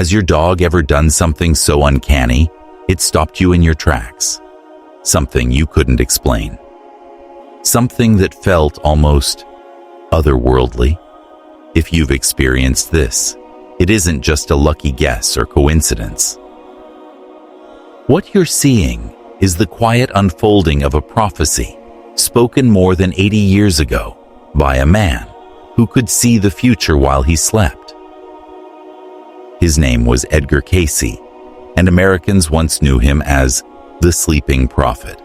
Has your dog ever done something so uncanny it stopped you in your tracks? Something you couldn't explain. Something that felt almost otherworldly? If you've experienced this, it isn't just a lucky guess or coincidence. What you're seeing is the quiet unfolding of a prophecy spoken more than 80 years ago by a man who could see the future while he slept. His name was Edgar Cayce, and Americans once knew him as the Sleeping Prophet.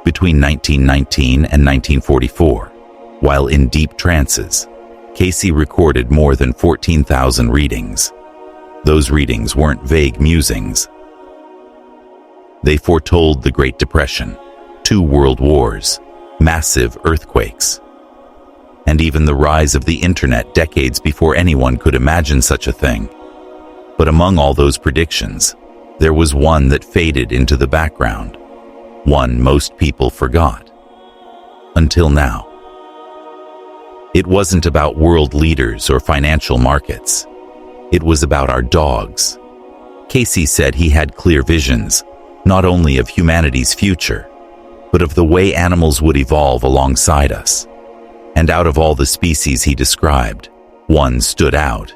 Between 1919 and 1944, while in deep trances, Cayce recorded more than 14,000 readings. Those readings weren't vague musings. They foretold the Great Depression, 2 world wars, massive earthquakes, and even the rise of the internet decades before anyone could imagine such a thing. But among all those predictions, there was one that faded into the background, one most people forgot. Until now. It wasn't about world leaders or financial markets. It was about our dogs. Cayce said he had clear visions, not only of humanity's future, but of the way animals would evolve alongside us. And out of all the species he described, one stood out.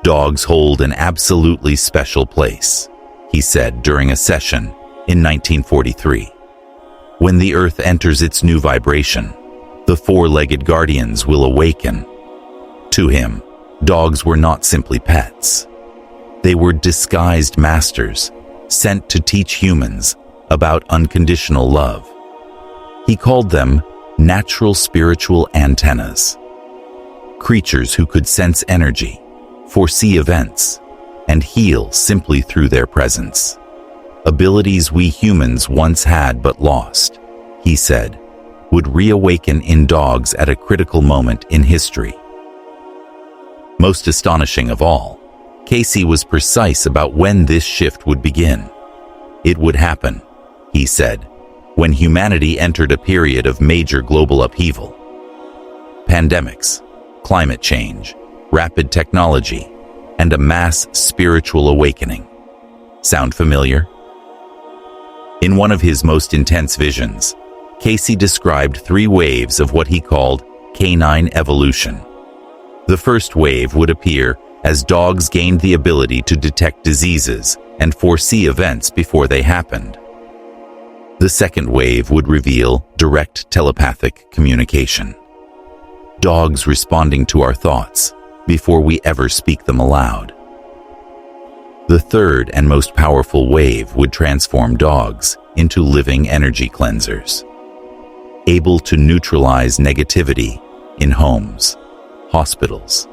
Dogs hold an absolutely special place, he said during a session in 1943. When the earth enters its new vibration, the 4-legged guardians will awaken. To him, dogs were not simply pets. They were disguised masters, sent to teach humans about unconditional love. He called them natural spiritual antennas, creatures who could sense energy, foresee events, and heal simply through their presence. Abilities we humans once had but lost, he said, would reawaken in dogs at a critical moment in history. Most astonishing of all, Cayce was precise about when this shift would begin. It would happen, he said, when humanity entered a period of major global upheaval. Pandemics, climate change, rapid technology, and a mass spiritual awakening. Sound familiar? In one of his most intense visions, Cayce described 3 waves of what he called canine evolution. The first wave would appear as dogs gained the ability to detect diseases and foresee events before they happened. The second wave would reveal direct telepathic communication. Dogs responding to our thoughts before we ever speak them aloud. The third and most powerful wave would transform dogs into living energy cleansers, able to neutralize negativity in homes, hospitals,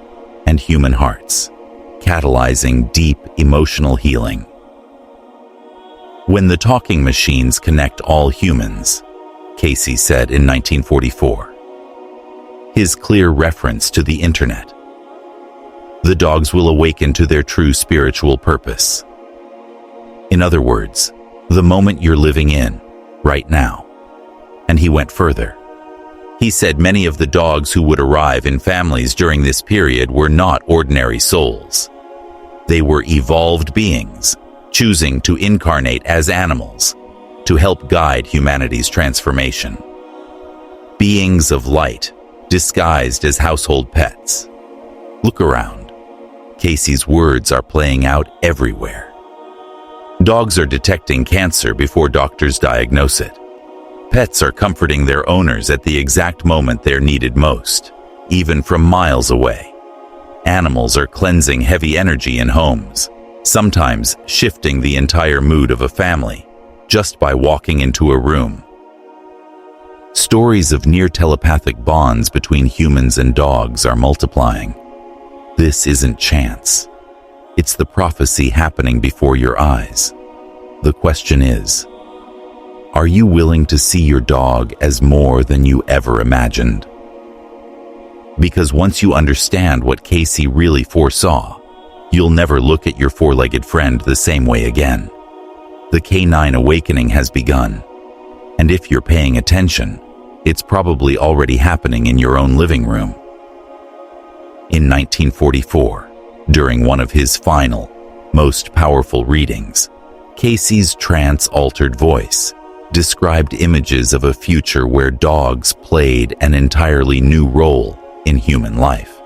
and human hearts, catalyzing deep emotional healing. When the talking machines connect all humans, Cayce said in 1944, his clear reference to the internet, the dogs will awaken to their true spiritual purpose. In other words, the moment you're living in, right now. And he went further. He said many of the dogs who would arrive in families during this period were not ordinary souls. They were evolved beings, choosing to incarnate as animals to help guide humanity's transformation. Beings of light, disguised as household pets. Look around. Cayce's words are playing out everywhere. Dogs are detecting cancer before doctors diagnose it. Pets are comforting their owners at the exact moment they're needed most, even from miles away. Animals are cleansing heavy energy in homes, sometimes shifting the entire mood of a family just by walking into a room. Stories of near telepathic bonds between humans and dogs are multiplying. This isn't chance. It's the prophecy happening before your eyes. The question is, are you willing to see your dog as more than you ever imagined? Because once you understand what Cayce really foresaw, you'll never look at your 4-legged friend the same way again. The canine awakening has begun, and if you're paying attention, it's probably already happening in your own living room. In 1944, During one of his final, most powerful readings, Cayce's trance-altered voice described images of a future where dogs played an entirely new role in human life.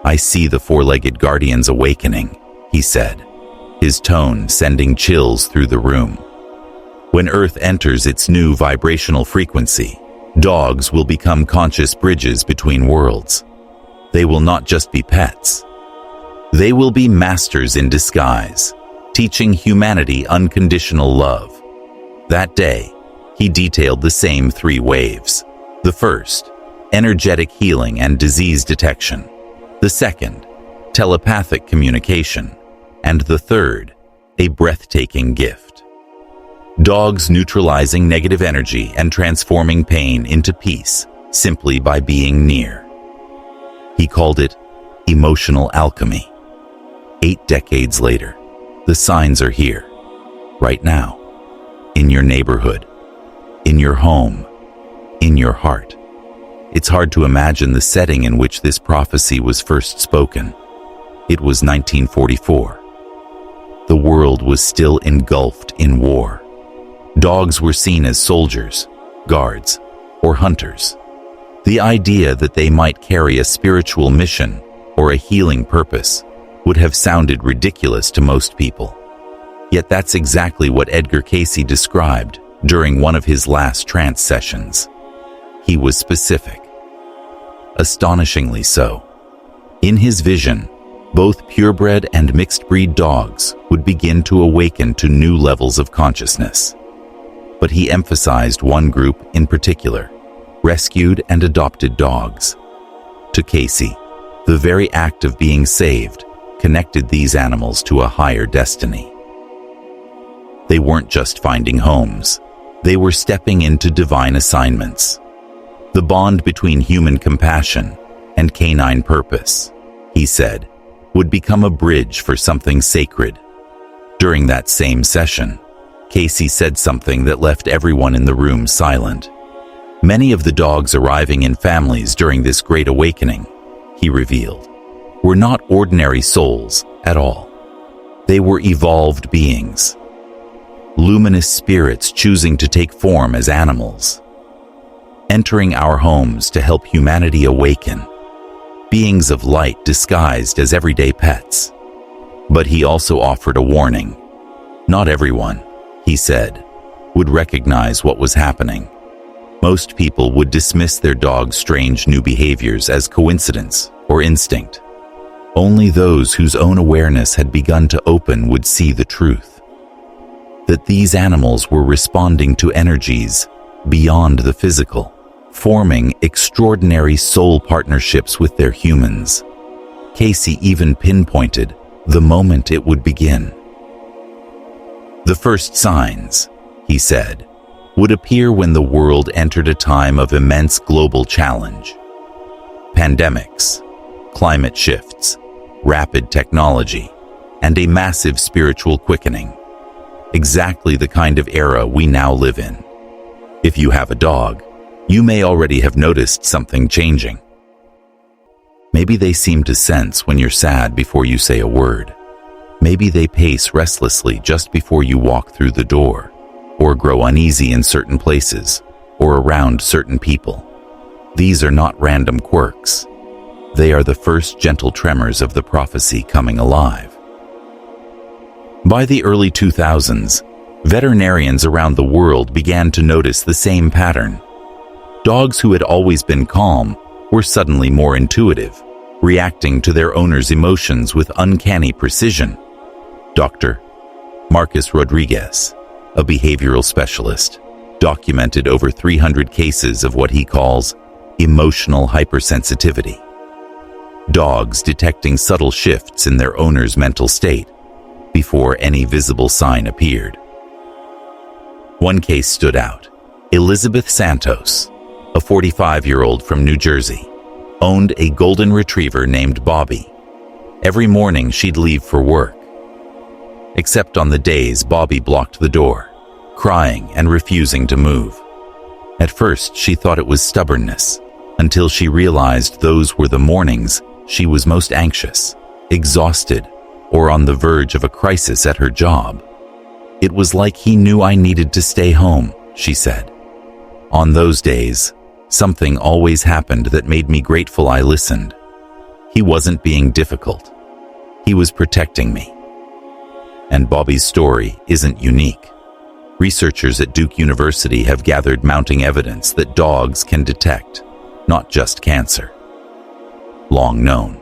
"I see the four-legged guardians awakening," he said, his tone sending chills through the room. "When Earth enters its new vibrational frequency, dogs will become conscious bridges between worlds. They will not just be pets. They will be masters in disguise, teaching humanity unconditional love." That day, he detailed the same three waves. The first, energetic healing and disease detection. The second, telepathic communication. And the third, a breathtaking gift. Dogs neutralizing negative energy and transforming pain into peace simply by being near. He called it emotional alchemy. 8 decades later, the signs are here, right now, in your neighborhood, in your home, in your heart. It's hard to imagine the setting in which this prophecy was first spoken. It was 1944. The world was still engulfed in war. Dogs were seen as soldiers, guards, or hunters. The idea that they might carry a spiritual mission or a healing purpose would have sounded ridiculous to most people. Yet that's exactly what Edgar Cayce described during one of his last trance sessions. He was specific. Astonishingly so. In his vision, both purebred and mixed-breed dogs would begin to awaken to new levels of consciousness. But he emphasized one group in particular, rescued and adopted dogs. To Cayce, the very act of being saved connected these animals to a higher destiny. They weren't just finding homes. They were stepping into divine assignments. The bond between human compassion and canine purpose, he said, would become a bridge for something sacred. During that same session, Cayce said something that left everyone in the room silent. Many of the dogs arriving in families during this great awakening, he revealed, were not ordinary souls at all. They were evolved beings, luminous spirits choosing to take form as animals, entering our homes to help humanity awaken, beings of light disguised as everyday pets. But he also offered a warning. Not everyone, he said, would recognize what was happening. Most people would dismiss their dog's strange new behaviors as coincidence or instinct. Only those whose own awareness had begun to open would see the truth. That these animals were responding to energies beyond the physical, forming extraordinary soul partnerships with their humans. Cayce even pinpointed the moment it would begin. The first signs, he said, would appear when the world entered a time of immense global challenge. Pandemics, climate shifts, rapid technology, and a massive spiritual quickening. Exactly the kind of era we now live in. If you have a dog, you may already have noticed something changing. Maybe they seem to sense when you're sad before you say a word. Maybe they pace restlessly just before you walk through the door, or grow uneasy in certain places, or around certain people. These are not random quirks. They are the first gentle tremors of the prophecy coming alive. By the early 2000s, veterinarians around the world began to notice the same pattern. Dogs who had always been calm were suddenly more intuitive, reacting to their owners' emotions with uncanny precision. Dr. Marcus Rodriguez, a behavioral specialist, documented over 300 cases of what he calls emotional hypersensitivity. Dogs detecting subtle shifts in their owner's mental state before any visible sign appeared. One case stood out. Elizabeth Santos, a 45-year-old from New Jersey, owned a golden retriever named Bobby. Every morning she'd leave for work. Except on the days Bobby blocked the door, crying and refusing to move. At first she thought it was stubbornness, until she realized those were the mornings she was most anxious. exhausted, or on the verge of a crisis at her job. It was like he knew I needed to stay home, she said. On those days, something always happened that made me grateful I listened. He wasn't being difficult. He was protecting me. And Bobby's story isn't unique. Researchers at Duke University have gathered mounting evidence that dogs can detect not just cancer, long known,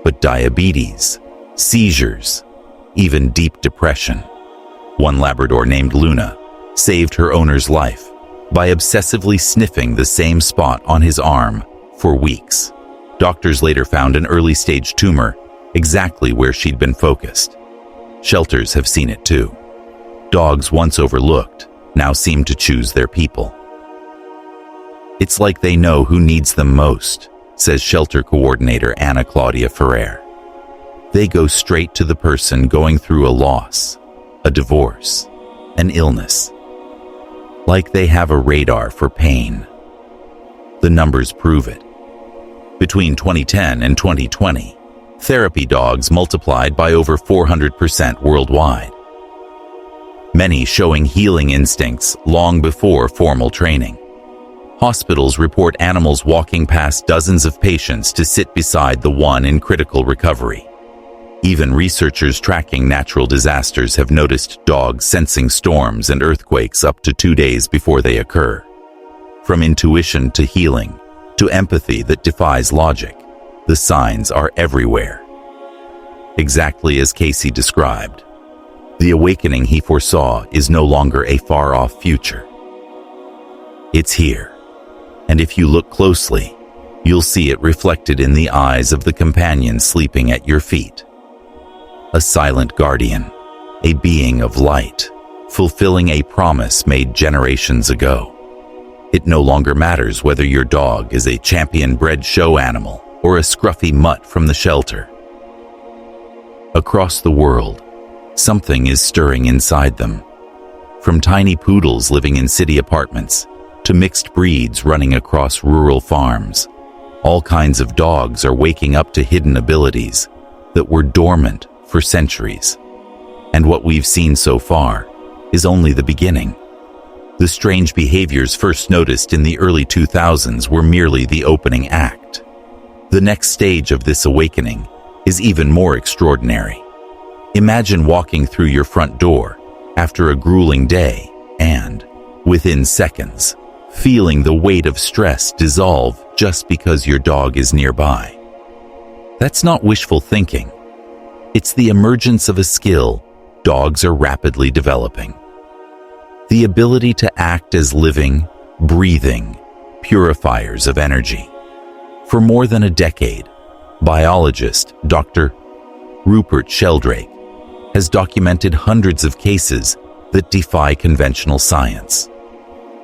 but diabetes, seizures, even deep depression. One Labrador named Luna saved her owner's life by obsessively sniffing the same spot on his arm for weeks. Doctors later found an early-stage tumor exactly where she'd been focused. Shelters have seen it too. Dogs once overlooked now seem to choose their people. It's like they know who needs them most, says shelter coordinator Anna Claudia Ferrer. They go straight to the person going through a loss, a divorce, an illness. Like they have a radar for pain. The numbers prove it. Between 2010 and 2020, therapy dogs multiplied by over 400% worldwide. Many showing healing instincts long before formal training. Hospitals report animals walking past dozens of patients to sit beside the one in critical recovery. Even researchers tracking natural disasters have noticed dogs sensing storms and earthquakes up to 2 days before they occur. From intuition to healing, to empathy that defies logic, the signs are everywhere. Exactly as Cayce described, the awakening he foresaw is no longer a far-off future. It's here. And if you look closely, you'll see it reflected in the eyes of the companion sleeping at your feet. A silent guardian, a being of light, fulfilling a promise made generations ago. It no longer matters whether your dog is a champion-bred show animal or a scruffy mutt from the shelter. Across the world, something is stirring inside them. From tiny poodles living in city apartments to mixed breeds running across rural farms, all kinds of dogs are waking up to hidden abilities that were dormant for centuries. And what we've seen so far is only the beginning. The strange behaviors first noticed in the early 2000s were merely the opening act. The next stage of this awakening is even more extraordinary. Imagine walking through your front door after a grueling day and, within seconds, feeling the weight of stress dissolve just because your dog is nearby. That's not wishful thinking. It's the emergence of a skill dogs are rapidly developing. The ability to act as living, breathing purifiers of energy. For more than a decade, biologist Dr. Rupert Sheldrake has documented hundreds of cases that defy conventional science.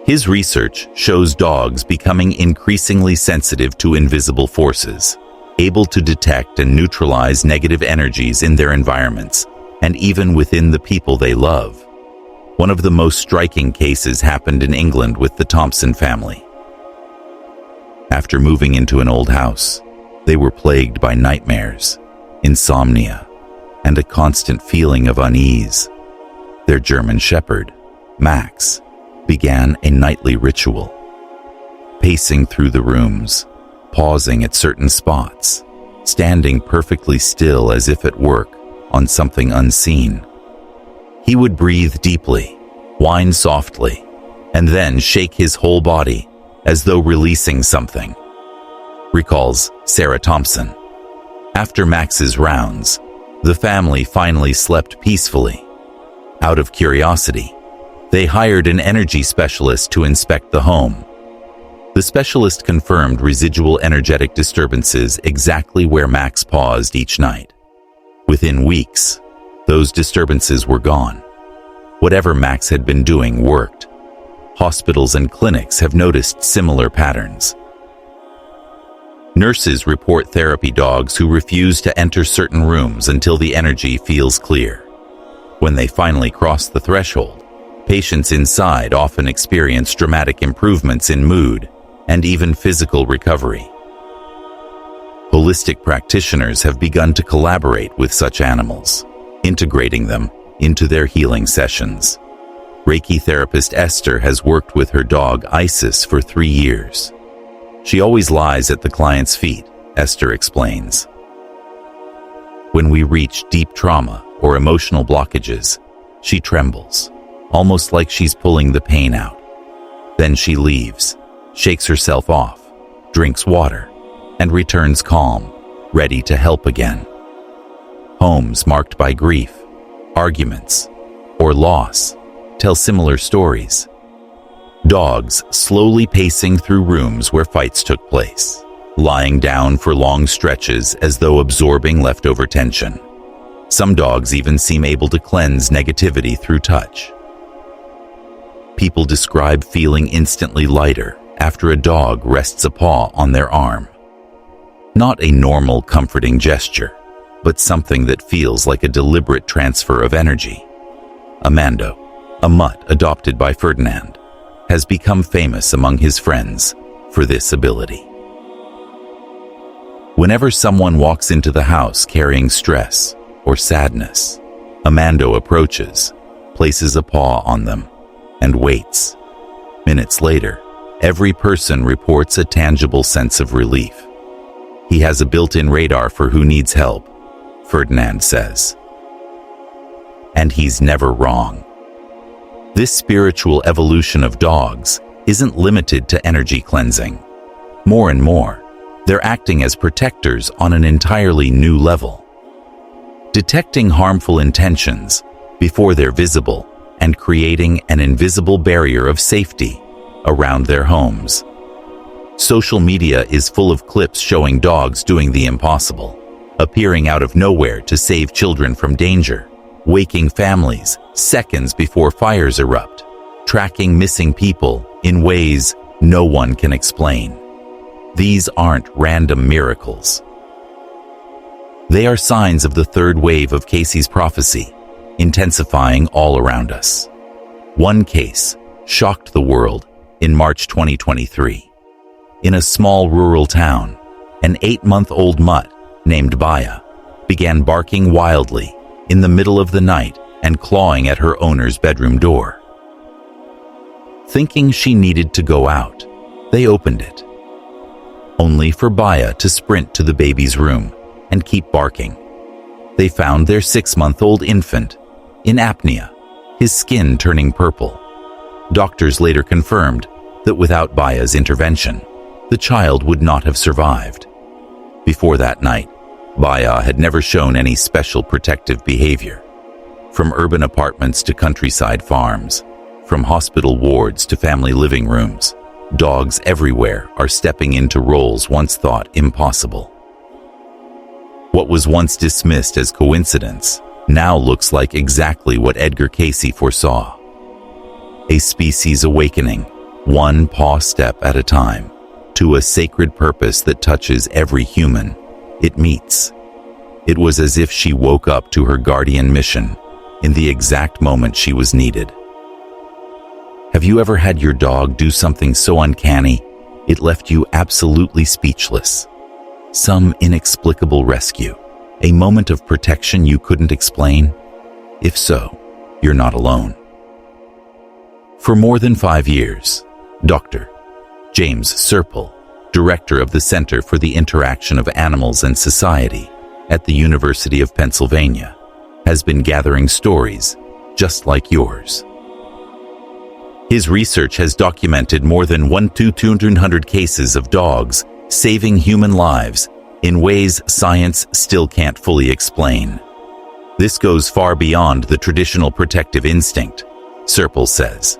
His research shows dogs becoming increasingly sensitive to invisible forces, able to detect and neutralize negative energies in their environments, and even within the people they love. One of the most striking cases happened in England with the Thompson family. After moving into an old house, they were plagued by nightmares, insomnia, and a constant feeling of unease. Their German shepherd, Max, began a nightly ritual, pacing through the rooms, pausing at certain spots, standing perfectly still as if at work on something unseen. He would breathe deeply, whine softly, and then shake his whole body as though releasing something, recalls Sarah Thompson. After Max's rounds, the family finally slept peacefully. Out of curiosity, they hired an energy specialist to inspect the home. The specialist confirmed residual energetic disturbances exactly where Max paused each night. Within weeks, those disturbances were gone. Whatever Max had been doing worked. Hospitals and clinics have noticed similar patterns. Nurses report therapy dogs who refuse to enter certain rooms until the energy feels clear. When they finally cross the threshold, patients inside often experience dramatic improvements in mood and even physical recovery. Holistic practitioners have begun to collaborate with such animals, integrating them into their healing sessions. Reiki therapist Esther has worked with her dog Isis for 3 years. She always lies at the client's feet, Esther explains. When we reach deep trauma or emotional blockages, she trembles, almost like she's pulling the pain out. Then she leaves, shakes herself off, drinks water, and returns calm, ready to help again. Homes marked by grief, arguments, or loss tell similar stories. Dogs slowly pacing through rooms where fights took place, lying down for long stretches as though absorbing leftover tension. Some dogs even seem able to cleanse negativity through touch. People describe feeling instantly lighter after a dog rests a paw on their arm. Not a normal comforting gesture, but something that feels like a deliberate transfer of energy. Amando, a mutt adopted by Ferdinand, has become famous among his friends for this ability. Whenever someone walks into the house carrying stress or sadness, Amando approaches, places a paw on them, and waits. Minutes later, every person reports a tangible sense of relief. He has a built-in radar for who needs help, Ferdinand says. And he's never wrong. This spiritual evolution of dogs isn't limited to energy cleansing. More and more, they're acting as protectors on an entirely new level. Detecting harmful intentions before they're visible and creating an invisible barrier of safety around their homes. Social media is full of clips showing dogs doing the impossible, appearing out of nowhere to save children from danger, waking families seconds before fires erupt, tracking missing people in ways no one can explain. These aren't random miracles. They are signs of the third wave of Cayce's prophecy, intensifying all around us. One case shocked the world in March 2023. In a small rural town, an 8-month-old mutt named Baya began barking wildly in the middle of the night and clawing at her owner's bedroom door. Thinking she needed to go out, they opened it, only for Baya to sprint to the baby's room and keep barking. They found their 6-month-old infant in apnea, his skin turning purple. Doctors later confirmed that without Baya's intervention, the child would not have survived. Before that night, Baya had never shown any special protective behavior. From urban apartments to countryside farms, from hospital wards to family living rooms, dogs everywhere are stepping into roles once thought impossible. What was once dismissed as coincidence now looks like exactly what Edgar Cayce foresaw. A species awakening, one paw step at a time, to a sacred purpose that touches every human it meets. It was as if she woke up to her guardian mission in the exact moment she was needed. Have you ever had your dog do something so uncanny it left you absolutely speechless? Some inexplicable rescue, a moment of protection you couldn't explain? If so, you're not alone. For more than 5 years, Dr. James Serpell, director of the Center for the Interaction of Animals and Society at the University of Pennsylvania, has been gathering stories just like yours. His research has documented more than 1,200 cases of dogs saving human lives in ways science still can't fully explain. This goes far beyond the traditional protective instinct, Serpell says.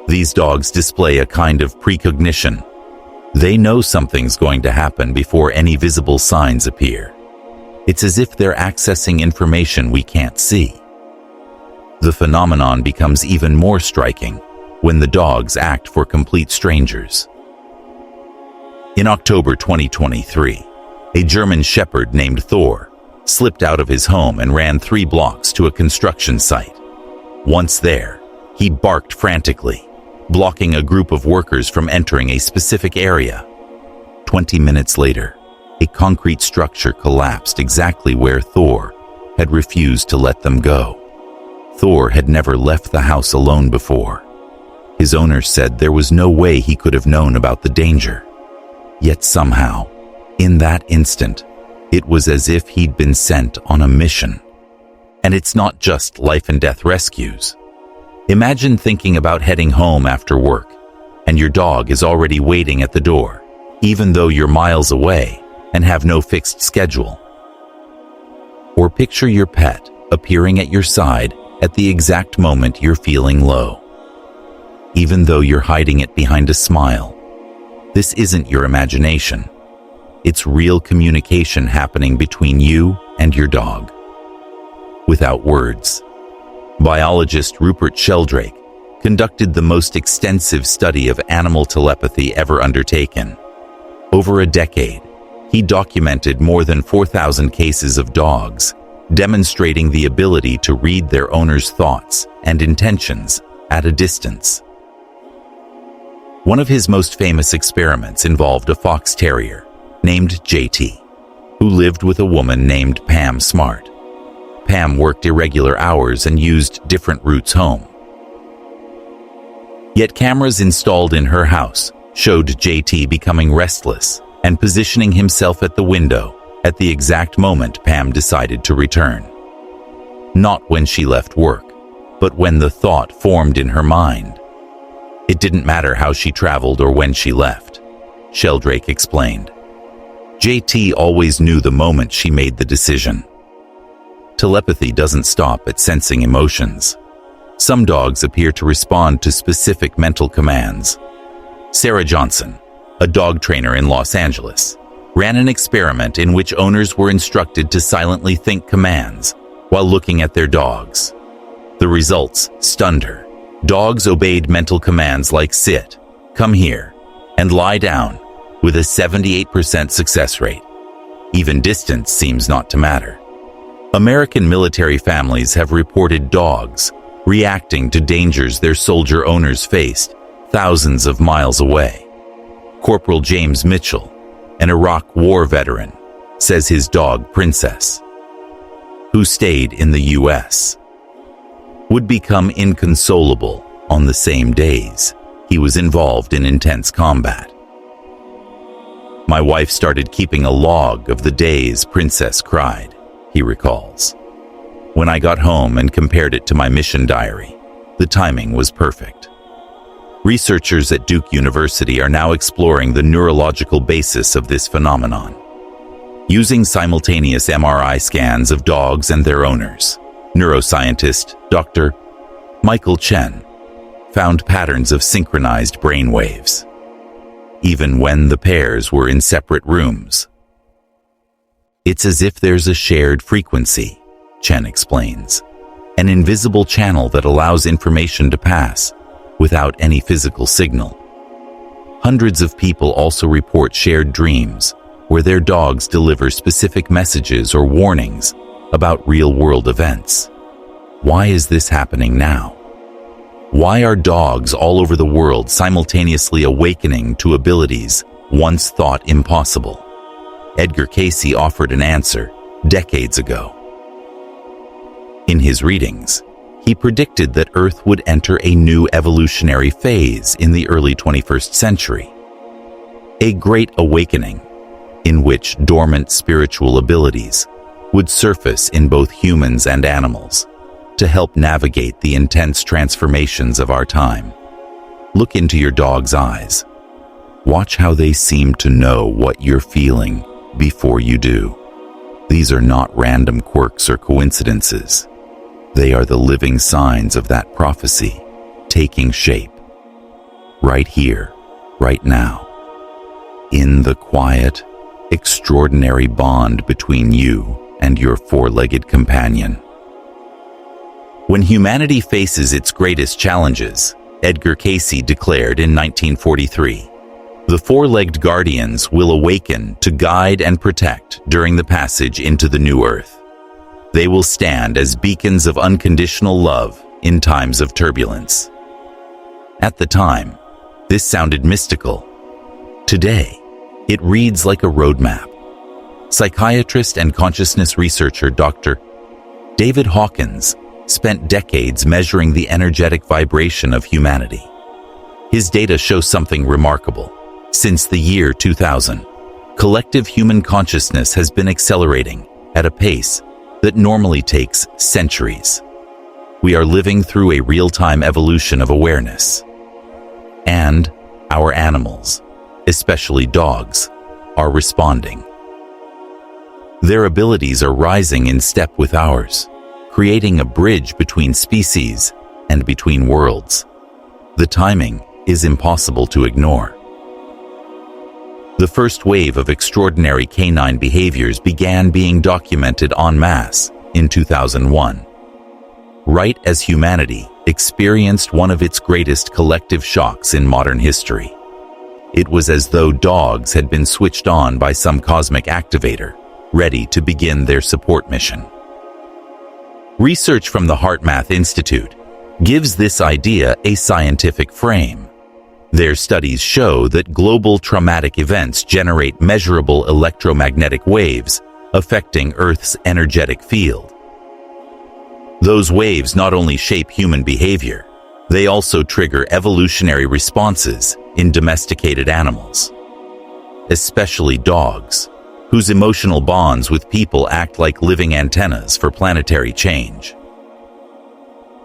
These dogs display a kind of precognition. They know something's going to happen before any visible signs appear. It's as if they're accessing information we can't see. The phenomenon becomes even more striking when the dogs act for complete strangers. In October 2023, a German shepherd named Thor slipped out of his home and ran 3 blocks to a construction site. Once there, he barked frantically, blocking a group of workers from entering a specific area. 20 minutes later, A concrete structure collapsed exactly where Thor had refused to let them go. Thor had never left the house alone before. His owner said there was no way he could have known about the danger. Yet somehow, in that instant, it was as if he'd been sent on a mission. And it's not just life and death rescues. Imagine thinking about heading home after work, and your dog is already waiting at the door, even though you're miles away and have no fixed schedule. Or picture your pet appearing at your side at the exact moment you're feeling low. Even though you're hiding it behind a smile, this isn't your imagination. It's real communication happening between you and your dog. Without words. Biologist Rupert Sheldrake conducted the most extensive study of animal telepathy ever undertaken. Over a decade, he documented more than 4,000 cases of dogs, demonstrating the ability to read their owner's thoughts and intentions at a distance. One of his most famous experiments involved a fox terrier named JT, who lived with a woman named Pam Smart. Pam worked irregular hours and used different routes home. Yet cameras installed in her house showed JT becoming restless and positioning himself at the window at the exact moment Pam decided to return. Not when she left work, but when the thought formed in her mind. It didn't matter how she traveled or when she left, Sheldrake explained. JT always knew the moment she made the decision. Telepathy doesn't stop at sensing emotions. Some dogs appear to respond to specific mental commands. Sarah Johnson, a dog trainer in Los Angeles, ran an experiment in which owners were instructed to silently think commands while looking at their dogs. The results stunned her. Dogs obeyed mental commands like sit, come here, and lie down, with a 78% success rate. Even distance seems not to matter. American military families have reported dogs reacting to dangers their soldier owners faced thousands of miles away. Corporal James Mitchell, an Iraq war veteran, says his dog Princess, who stayed in the U.S., would become inconsolable on the same days he was involved in intense combat. My wife started keeping a log of the days Princess cried, he recalls. When I got home and compared it to my mission diary, the timing was perfect. Researchers at Duke University are now exploring the neurological basis of this phenomenon. Using simultaneous MRI scans of dogs and their owners, neuroscientist Dr. Michael Chen found patterns of synchronized brainwaves, even when the pairs were in separate rooms. It's as if there's a shared frequency, Chen explains, an invisible channel that allows information to pass without any physical signal. Hundreds of people also report shared dreams where their dogs deliver specific messages or warnings about real-world events. Why is this happening now? Why are dogs all over the world simultaneously awakening to abilities once thought impossible? Edgar Cayce offered an answer decades ago. In his readings, he predicted that Earth would enter a new evolutionary phase in the early 21st century, a great awakening in which dormant spiritual abilities would surface in both humans and animals to help navigate the intense transformations of our time. Look into your dog's eyes. Watch how they seem to know what you're feeling before you do. These are not random quirks or coincidences. They are the living signs of that prophecy taking shape. Right here, right now. In the quiet, extraordinary bond between you and your four-legged companion. When humanity faces its greatest challenges, Edgar Cayce declared in 1943, the four-legged guardians will awaken to guide and protect during the passage into the new earth. They will stand as beacons of unconditional love in times of turbulence. At the time, this sounded mystical. Today, it reads like a roadmap, Psychiatrist and consciousness researcher Dr. David Hawkins spent decades measuring the energetic vibration of humanity. His data show something remarkable. Since the year 2000, collective human consciousness has been accelerating at a pace that normally takes centuries. We are living through a real-time evolution of awareness. And our animals, especially dogs, are responding. Their abilities are rising in step with ours, creating a bridge between species and between worlds. The timing is impossible to ignore. The first wave of extraordinary canine behaviors began being documented en masse in 2001, right as humanity experienced one of its greatest collective shocks in modern history. It was as though dogs had been switched on by some cosmic activator, ready to begin their support mission. Research from the HeartMath Institute gives this idea a scientific frame. Their studies show that global traumatic events generate measurable electromagnetic waves affecting Earth's energetic field. Those waves not only shape human behavior, they also trigger evolutionary responses in domesticated animals, especially dogs, whose emotional bonds with people act like living antennas for planetary change.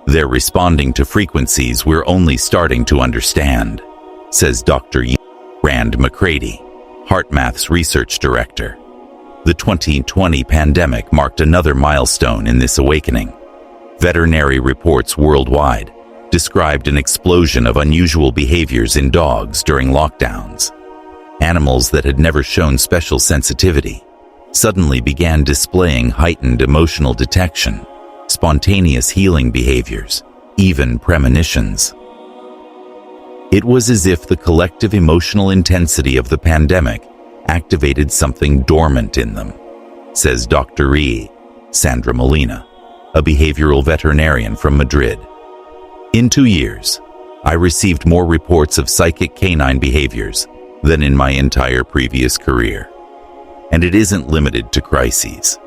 They're responding to frequencies we're only starting to understand, says Dr. Rand McCready, HeartMath's research director. The 2020 pandemic marked another milestone in this awakening. Veterinary reports worldwide described an explosion of unusual behaviors in dogs during lockdowns. Animals that had never shown special sensitivity suddenly began displaying heightened emotional detection, spontaneous healing behaviors, even premonitions. It was as if the collective emotional intensity of the pandemic activated something dormant in them, says Dr. Sandra Molina, a behavioral veterinarian from Madrid. In 2 years, I received more reports of psychic canine behaviors than in my entire previous career. And it isn't limited to crises.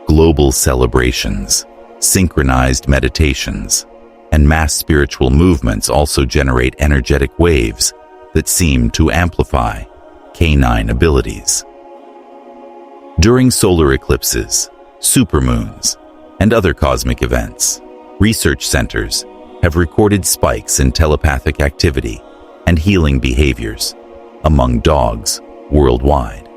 Global celebrations, synchronized meditations, and mass spiritual movements also generate energetic waves that seem to amplify canine abilities. During solar eclipses, supermoons, and other cosmic events, research centers have recorded spikes in telepathic activity and healing behaviors among dogs worldwide.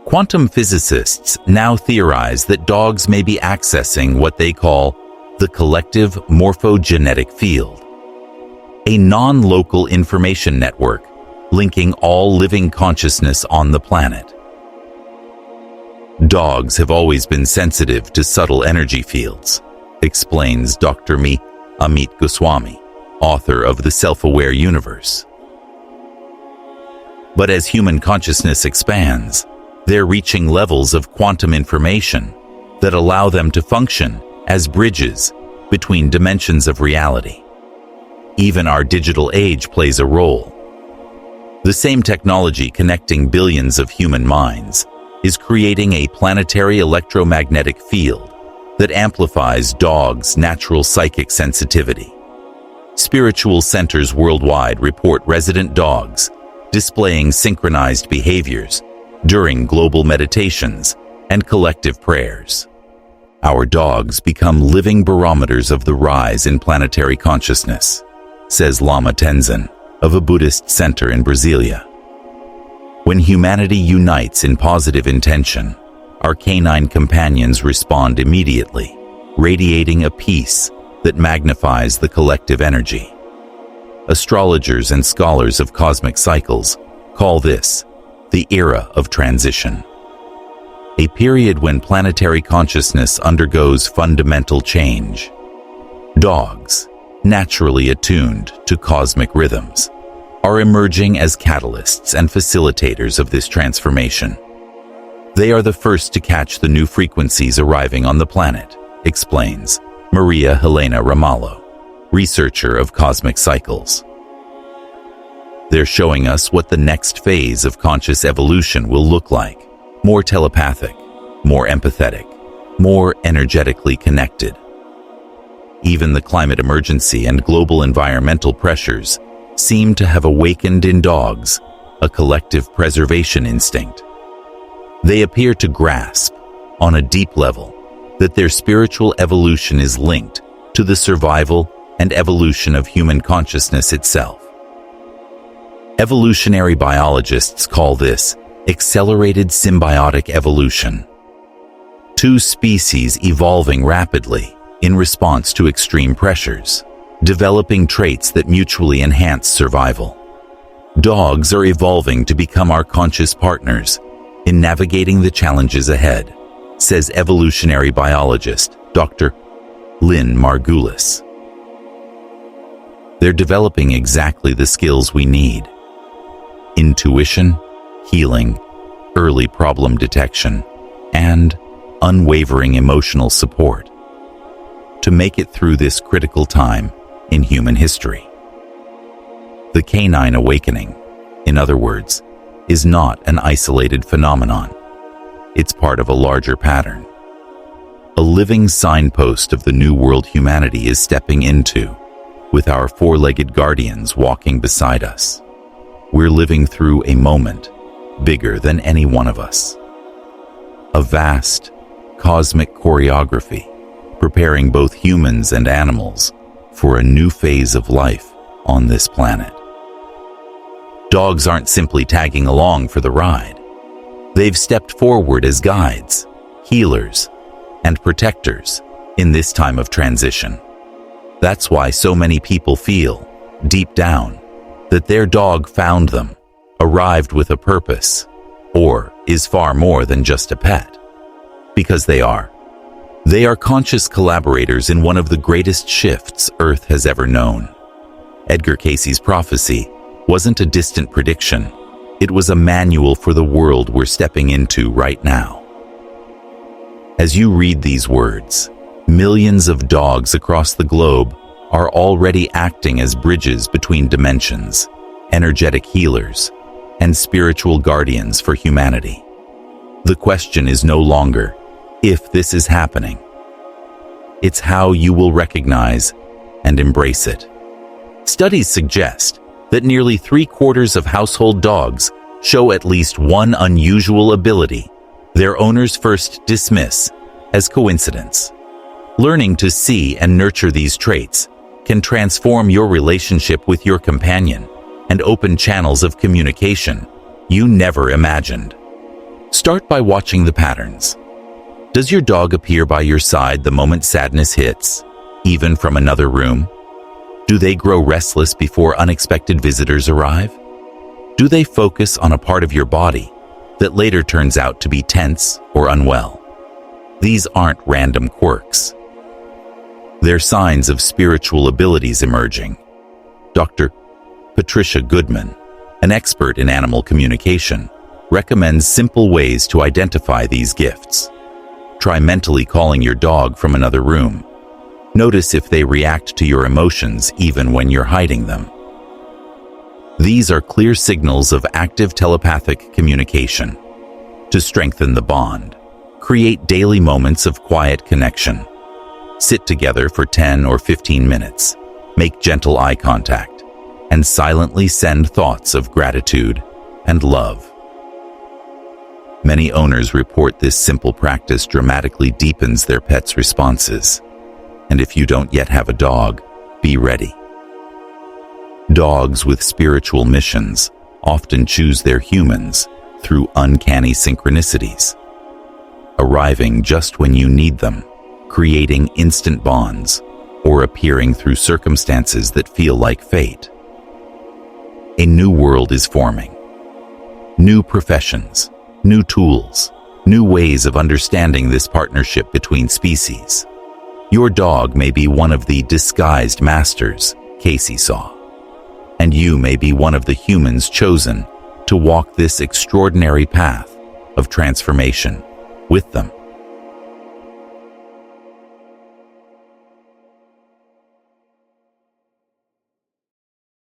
Quantum physicists now theorize that dogs may be accessing what they call the collective morphogenetic field, a non-local information network linking all living consciousness on the planet. Dogs have always been sensitive to subtle energy fields, explains Dr. Amit Goswami, author of The Self-Aware Universe. But as human consciousness expands, they're reaching levels of quantum information that allow them to function as bridges between dimensions of reality. Even our digital age plays a role. The same technology connecting billions of human minds is creating a planetary electromagnetic field that amplifies dogs' natural psychic sensitivity. Spiritual centers worldwide report resident dogs displaying synchronized behaviors during global meditations and collective prayers. Our dogs become living barometers of the rise in planetary consciousness, says Lama Tenzin of a Buddhist center in Brasilia. When humanity unites in positive intention, our canine companions respond immediately, radiating a peace that magnifies the collective energy. Astrologers and scholars of cosmic cycles call this the era of transition, a period when planetary consciousness undergoes fundamental change. Dogs, naturally attuned to cosmic rhythms, are emerging as catalysts and facilitators of this transformation. They are the first to catch the new frequencies arriving on the planet, explains Maria Helena Ramallo, researcher of cosmic cycles. They're showing us what the next phase of conscious evolution will look like. More telepathic, more empathetic, more energetically connected. Even the climate emergency and global environmental pressures seem to have awakened in dogs a collective preservation instinct. They appear to grasp, on a deep level, that their spiritual evolution is linked to the survival and evolution of human consciousness itself. Evolutionary biologists call this accelerated symbiotic evolution. Two species evolving rapidly in response to extreme pressures, developing traits that mutually enhance survival. Dogs are evolving to become our conscious partners in navigating the challenges ahead, says evolutionary biologist Dr. Lynn Margulis. They're developing exactly the skills we need: intuition, healing, early problem detection, and unwavering emotional support to make it through this critical time in human history. The canine awakening, in other words, is not an isolated phenomenon. It's part of a larger pattern. A living signpost of the new world humanity is stepping into, with our four-legged guardians walking beside us. We're living through a moment bigger than any one of us. A vast, cosmic choreography, preparing both humans and animals for a new phase of life on this planet. Dogs aren't simply tagging along for the ride. They've stepped forward as guides, healers, and protectors in this time of transition. That's why so many people feel, deep down, that their dog found them, arrived with a purpose, or is far more than just a pet. Because they are. They are conscious collaborators in one of the greatest shifts Earth has ever known. Edgar Cayce's prophecy wasn't a distant prediction. It was a manual for the world we're stepping into right now. As you read these words, millions of dogs across the globe are already acting as bridges between dimensions, energetic healers, and spiritual guardians for humanity. The question is no longer if this is happening. It's how you will recognize and embrace it. Studies suggest that nearly 3/4 of household dogs show at least one unusual ability their owners first dismiss as coincidence. Learning to see and nurture these traits can transform your relationship with your companion and open channels of communication you never imagined. Start by watching the patterns. Does your dog appear by your side the moment sadness hits, even from another room? Do they grow restless before unexpected visitors arrive? Do they focus on a part of your body that later turns out to be tense or unwell? These aren't random quirks. They're signs of spiritual abilities emerging. Dr. Patricia Goodman, an expert in animal communication, recommends simple ways to identify these gifts. Try mentally calling your dog from another room. Notice if they react to your emotions even when you're hiding them. These are clear signals of active telepathic communication. To strengthen the bond, create daily moments of quiet connection. Sit together for 10 or 15 minutes, make gentle eye contact, and silently send thoughts of gratitude and love. Many owners report this simple practice dramatically deepens their pets' responses. And if you don't yet have a dog, be ready. Dogs with spiritual missions often choose their humans through uncanny synchronicities, arriving just when you need them, creating instant bonds, or appearing through circumstances that feel like fate. A new world is forming. New professions, new tools, new ways of understanding this partnership between species. Your dog may be one of the disguised masters Cayce saw, and you may be one of the humans chosen to walk this extraordinary path of transformation with them.